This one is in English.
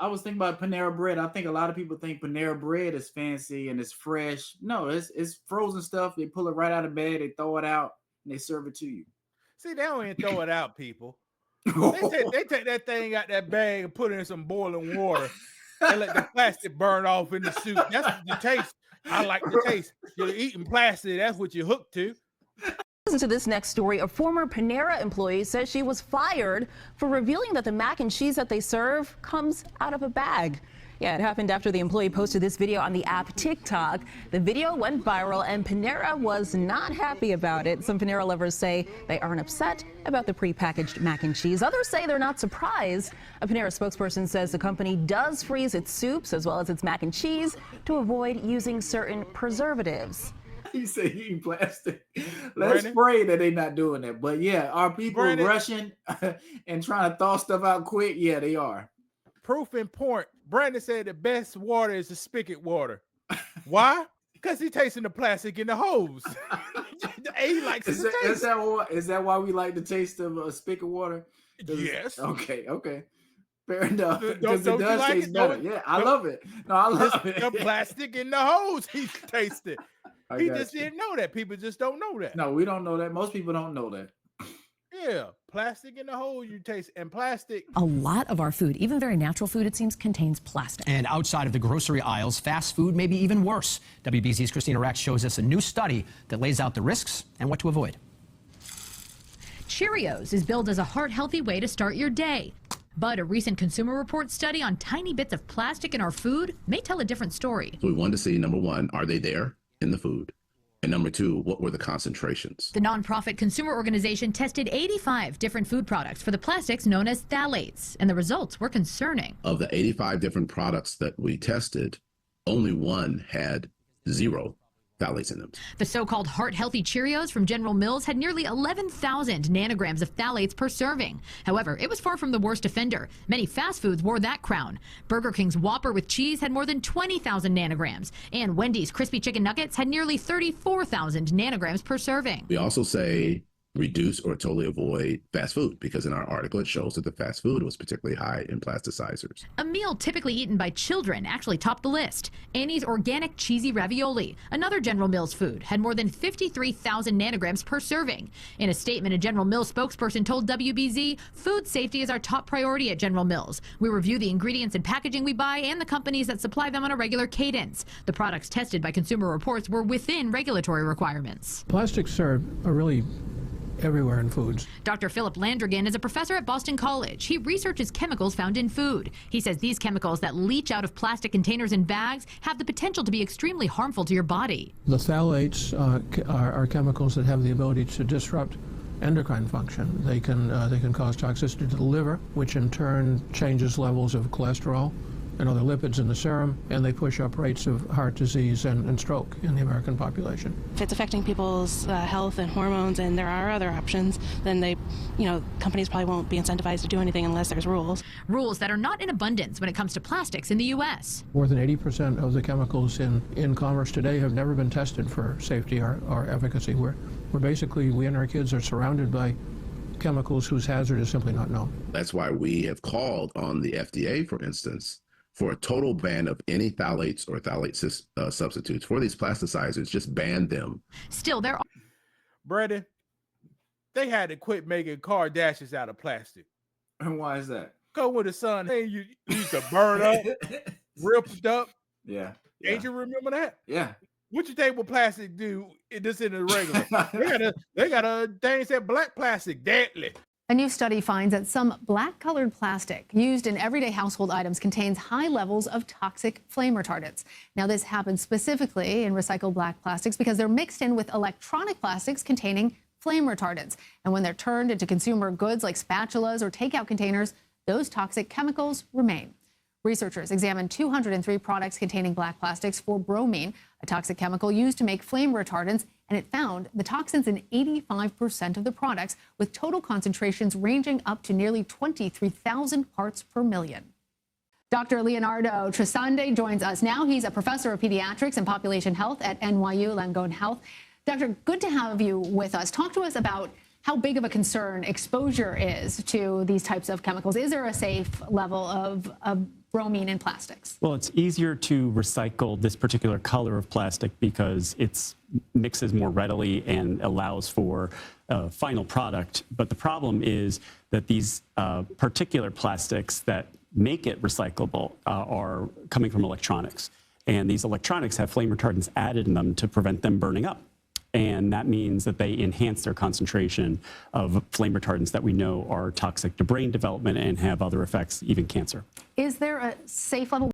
I was thinking about Panera bread. I think a lot of people think Panera bread is fancy and it's fresh. No, it's frozen stuff. They pull it right out of bed, they throw it out, and they serve it to you. See, they don't even throw it out, people. They take that thing out that bag and put it in some boiling water and let the plastic burn off in the soup. That's the taste. I like the taste. You're eating plastic. That's what you're hooked to. Listen to this next story. A former Panera employee says she was fired for revealing that the mac and cheese that they serve comes out of a bag. Yeah, it happened after the employee posted this video on the app TikTok. The video went viral and Panera was not happy about it. Some Panera lovers say they aren't upset about the prepackaged mac and cheese. Others say they're not surprised. A Panera spokesperson says the company does freeze its soups as well as its mac and cheese to avoid using certain preservatives. You say eating plastic. Let's pray that they're not doing that. But yeah, are people rushing and trying to thaw stuff out quick? Yeah, they are. Proof in point. Brandon said the best water is the spigot water. Why? Because he's tasting the plastic in the hose. He likes is that why we like the taste of spigot water? Yes. Okay. Fair enough. Because it does taste better. Yeah, I love it. No, I love it. The plastic in the hose he tasted. He just didn't know that. People just don't know that. No, we don't know that. Most people don't know that. Yeah, plastic in the hole you taste, and plastic. A lot of our food, even very natural food, it seems, contains plastic. And outside of the grocery aisles, fast food may be even worse. WBZ's Christina Rex shows us a new study that lays out the risks and what to avoid. Cheerios is billed as a heart-healthy way to start your day. But a recent Consumer Reports study on tiny bits of plastic in our food may tell a different story. We wanted to see, number one, are they there in the food? And number two, what were the concentrations? The nonprofit consumer organization tested 85 different food products for the plastics known as phthalates, and the results were concerning. Of the 85 different products that we tested, only one had 0 phthalates in them. The so-called heart-healthy Cheerios from General Mills had nearly 11,000 nanograms of phthalates per serving. However, it was far from the worst offender. Many fast foods wore that crown. Burger King's Whopper with cheese had more than 20,000 nanograms, and Wendy's crispy chicken nuggets had nearly 34,000 nanograms per serving. We also say reduce or totally avoid fast food, because in our article it shows that the fast food was particularly high in plasticizers. A meal typically eaten by children actually topped the list. Annie's organic cheesy ravioli, another General Mills food, had more than 53,000 nanograms per serving. In a statement, a General Mills spokesperson told WBZ, food safety is our top priority at General Mills. We review the ingredients and packaging we buy and the companies that supply them on a regular cadence. The products tested by Consumer Reports were within regulatory requirements. Plastics are really everywhere in foods. Dr. Philip Landrigan is a professor at Boston College. He researches chemicals found in food. He says these chemicals that leach out of plastic containers and bags have the potential to be extremely harmful to your body. The phthalates are chemicals that have the ability to disrupt endocrine function. They can cause toxicity to the liver, which in turn changes levels of cholesterol and other lipids in the serum, and they push up rates of heart disease and stroke in the American population. If it's affecting people's health and hormones, and there are other options, then companies probably won't be incentivized to do anything unless there's rules. Rules that are not in abundance when it comes to plastics in the U.S. More than 80% of the chemicals in commerce today have never been tested for safety or efficacy. We and our kids are surrounded by chemicals whose hazard is simply not known. That's why we have called on the FDA, for instance, for a total ban of any phthalates or phthalate substitutes for these plasticizers. Just ban them. Still, there are... Brandon, they had to quit making car dashes out of plastic. And why is that? Because when the sun, you used to burn up, ripped up. Yeah. Ain't you remember that? Yeah. What you think will plastic do this in the regular? they got a thing said black plastic, deadly. A new study finds that some black-colored plastic used in everyday household items contains high levels of toxic flame retardants. Now, this happens specifically in recycled black plastics because they're mixed in with electronic plastics containing flame retardants. And when they're turned into consumer goods like spatulas or takeout containers, those toxic chemicals remain. Researchers examined 203 products containing black plastics for bromine, a toxic chemical used to make flame retardants, and it found the toxins in 85% of the products, with total concentrations ranging up to nearly 23,000 parts per million. Dr. Leonardo Trisande joins us now. He's a professor of pediatrics and population health at NYU Langone Health. Doctor, good to have you with us. Talk to us about how big of a concern exposure is to these types of chemicals. Is there a safe level of bromine in plastics? Well, it's easier to recycle this particular color of plastic because it mixes more readily and allows for a final product. But the problem is that these particular plastics that make it recyclable are coming from electronics. And these electronics have flame retardants added in them to prevent them burning up. And that means that they enhance their concentration of flame retardants that we know are toxic to brain development and have other effects, even cancer. Is there a safe level